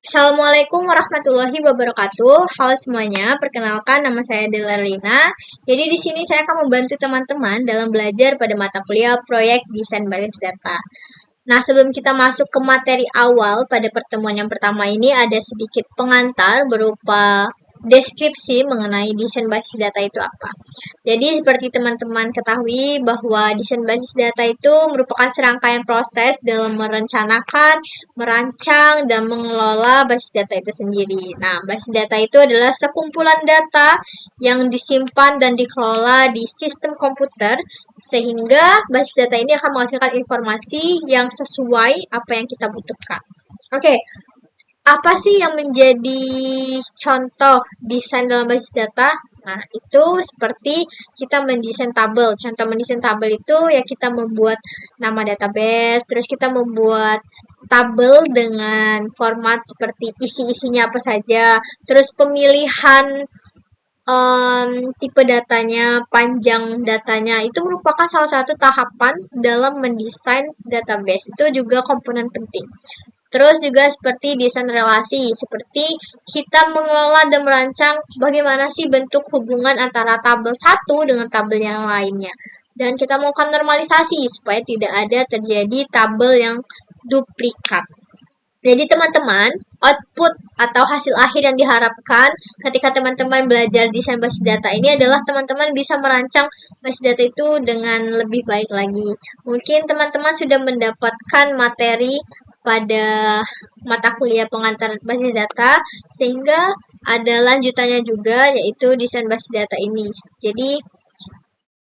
Assalamualaikum warahmatullahi wabarakatuh. Halo semuanya, perkenalkan nama saya Delarlina. Jadi di sini saya akan membantu teman-teman dalam belajar pada mata kuliah proyek desain basis data. Nah, sebelum kita masuk ke materi awal pada pertemuan yang pertama ini ada sedikit pengantar berupa deskripsi mengenai desain basis data itu apa. Jadi seperti teman-teman ketahui bahwa desain basis data itu merupakan serangkaian proses dalam merencanakan, merancang, dan mengelola basis data itu sendiri. Nah, basis data itu adalah sekumpulan data yang disimpan dan dikelola di sistem komputer sehingga basis data ini akan menghasilkan informasi yang sesuai apa yang kita butuhkan. Oke, apa sih yang menjadi contoh desain dalam basis data? Nah, itu seperti kita mendesain tabel. Contoh mendesain tabel itu ya kita membuat nama database, terus kita membuat tabel dengan format seperti isi-isinya apa saja, terus pemilihan tipe datanya, panjang datanya, itu merupakan salah satu tahapan dalam mendesain database. Itu juga komponen penting. Terus juga seperti desain relasi, seperti kita mengelola dan merancang bagaimana sih bentuk hubungan antara tabel satu dengan tabel yang lainnya. Dan kita melakukan normalisasi supaya tidak ada terjadi tabel yang duplikat. Jadi teman-teman, output atau hasil akhir yang diharapkan ketika teman-teman belajar desain basis data ini adalah teman-teman bisa merancang basis data itu dengan lebih baik lagi. Mungkin teman-teman sudah mendapatkan materi pada mata kuliah pengantar basis data, sehingga ada lanjutannya juga yaitu desain basis data ini. Jadi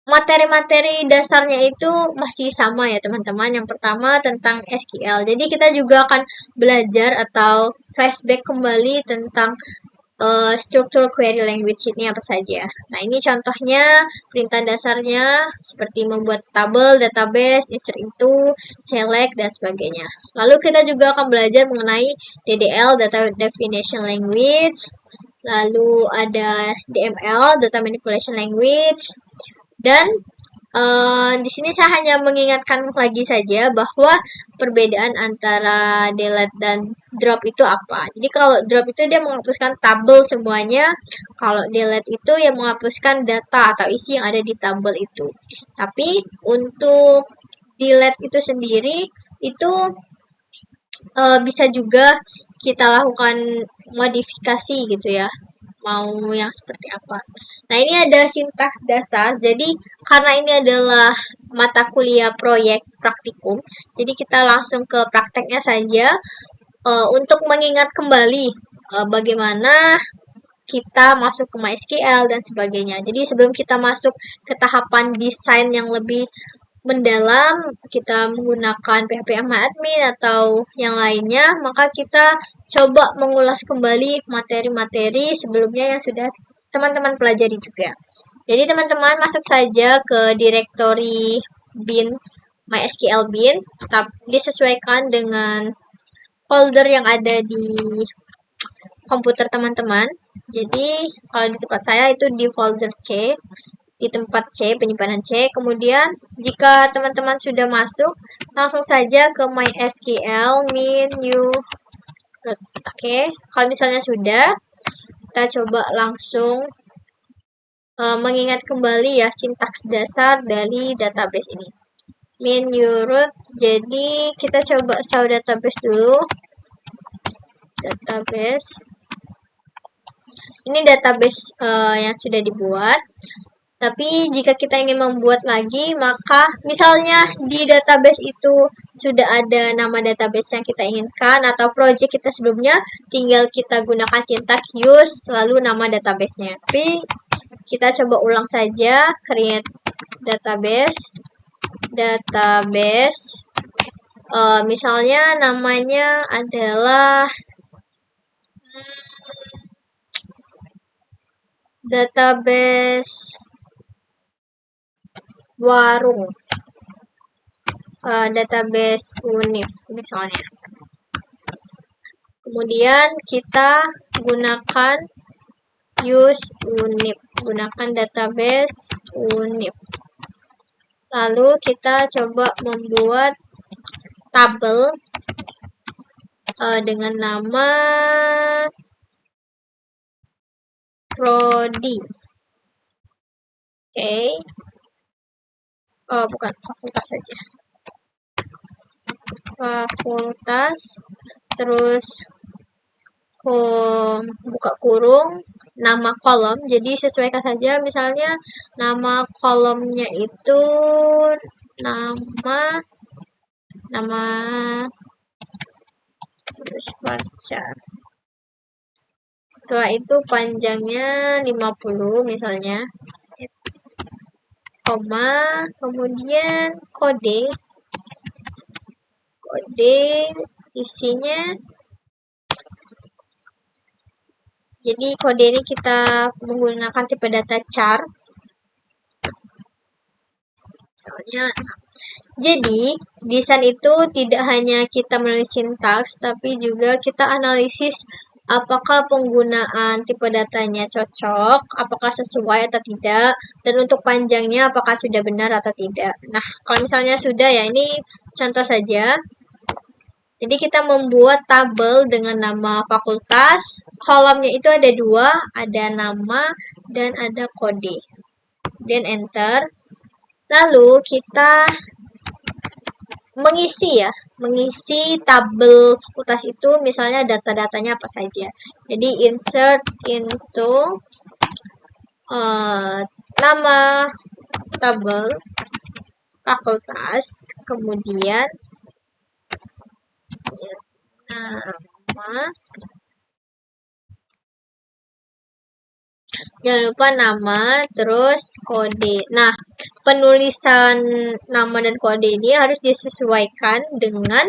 materi-materi dasarnya itu masih sama ya teman-teman. Yang pertama tentang SQL. Jadi kita juga akan belajar atau flashback kembali tentang struktur query language ini apa saja. Nah, ini contohnya perintah dasarnya seperti membuat tabel, database, insert into, select, dan sebagainya. Lalu kita juga akan belajar mengenai DDL, Data Definition Language. Lalu ada DML, Data Manipulation Language. Dan di sini saya hanya mengingatkan lagi saja bahwa perbedaan antara delete dan drop itu apa. Jadi kalau drop itu dia menghapuskan tabel semuanya, kalau delete itu yang menghapuskan data atau isi yang ada di tabel itu. Tapi untuk delete itu sendiri itu bisa juga kita lakukan modifikasi gitu ya, mau yang seperti apa. Nah, ini ada sintaks dasar. Jadi, karena ini adalah mata kuliah proyek praktikum, jadi kita langsung ke prakteknya saja untuk mengingat kembali bagaimana kita masuk ke MySQL dan sebagainya. Jadi, sebelum kita masuk ke tahapan desain yang lebih mendalam, kita menggunakan PHP admin atau yang lainnya, maka kita coba mengulas kembali materi-materi sebelumnya yang sudah teman-teman pelajari juga. Jadi teman-teman masuk saja ke directory bin MySQL bin, disesuaikan dengan folder yang ada di komputer teman-teman. Jadi kalau di tempat saya itu di folder C, di tempat C, penyimpanan C. Kemudian jika teman-teman sudah masuk, langsung saja ke MySQL min new. Oke, kalau misalnya sudah, kita coba langsung mengingat kembali ya sintaks dasar dari database ini. Min new root. Jadi kita coba saw database dulu. Database. Ini database yang sudah dibuat. Tapi jika kita ingin membuat lagi, maka misalnya di database itu sudah ada nama database yang kita inginkan atau project kita sebelumnya, tinggal kita gunakan sintak use lalu nama database-nya. Tapi kita coba ulang saja, create database. Misalnya namanya adalah database warung, database univ misalnya. Kemudian kita gunakan use univ, gunakan database univ. Lalu kita coba membuat tabel dengan nama prodi. Oke. Oh, bukan fakultas saja. Fakultas, terus buka kurung, nama kolom. Jadi sesuaikan saja, misalnya nama kolomnya itu nama terus baca. Setelah itu panjangnya 50 misalnya. Koma, kemudian kode isinya. Jadi kode ini kita menggunakan tipe data char. Misalnya, jadi desain itu tidak hanya kita menulis sintaks, tapi juga kita analisis apakah penggunaan tipe datanya cocok, apakah sesuai atau tidak, dan untuk panjangnya apakah sudah benar atau tidak. Nah, kalau misalnya sudah ya, ini contoh saja. Jadi kita membuat tabel dengan nama fakultas, kolomnya itu ada 2, ada nama dan ada kode. Kemudian enter. Lalu kita mengisi tabel fakultas itu, misalnya data-datanya apa saja. Jadi insert into nama tabel fakultas, kemudian nama, jangan lupa nama, terus kode. Nah, penulisan nama dan kode ini harus disesuaikan dengan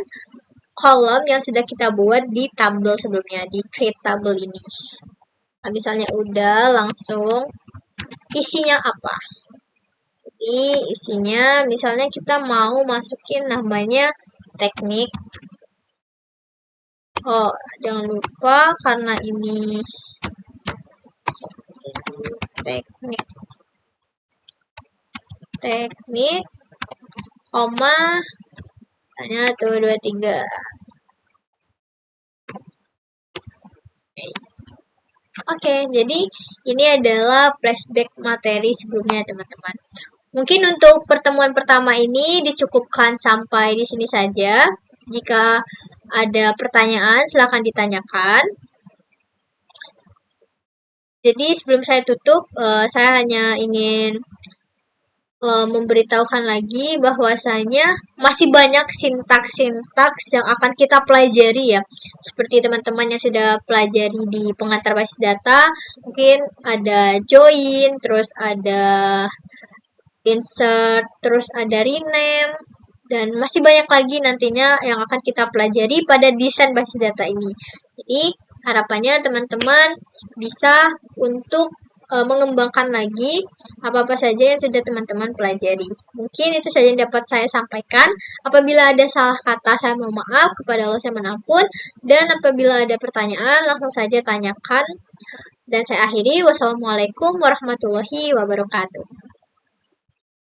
kolom yang sudah kita buat di tabel sebelumnya, di create tabel ini. Nah, misalnya udah, langsung isinya apa? Jadi isinya misalnya kita mau masukin namanya teknik. Oh, jangan lupa karena ini teknik, koma, hanya 1, 2, 3. Oke, jadi ini adalah flashback materi sebelumnya, teman-teman. Mungkin untuk pertemuan pertama ini dicukupkan sampai di sini saja. Jika ada pertanyaan, silakan ditanyakan. Jadi sebelum saya tutup, saya hanya ingin memberitahukan lagi bahwasanya masih banyak sintaks-sintaks yang akan kita pelajari ya. Seperti teman-teman yang sudah pelajari di pengantar basis data, mungkin ada join, terus ada insert, terus ada rename, dan masih banyak lagi nantinya yang akan kita pelajari pada desain basis data ini. Jadi harapannya teman-teman bisa untuk mengembangkan lagi apa-apa saja yang sudah teman-teman pelajari. Mungkin itu saja yang dapat saya sampaikan. Apabila ada salah kata, saya mohon maaf. Kepada Allah saya menampun. Dan apabila ada pertanyaan, langsung saja tanyakan. Dan saya akhiri. Wassalamualaikum warahmatullahi wabarakatuh.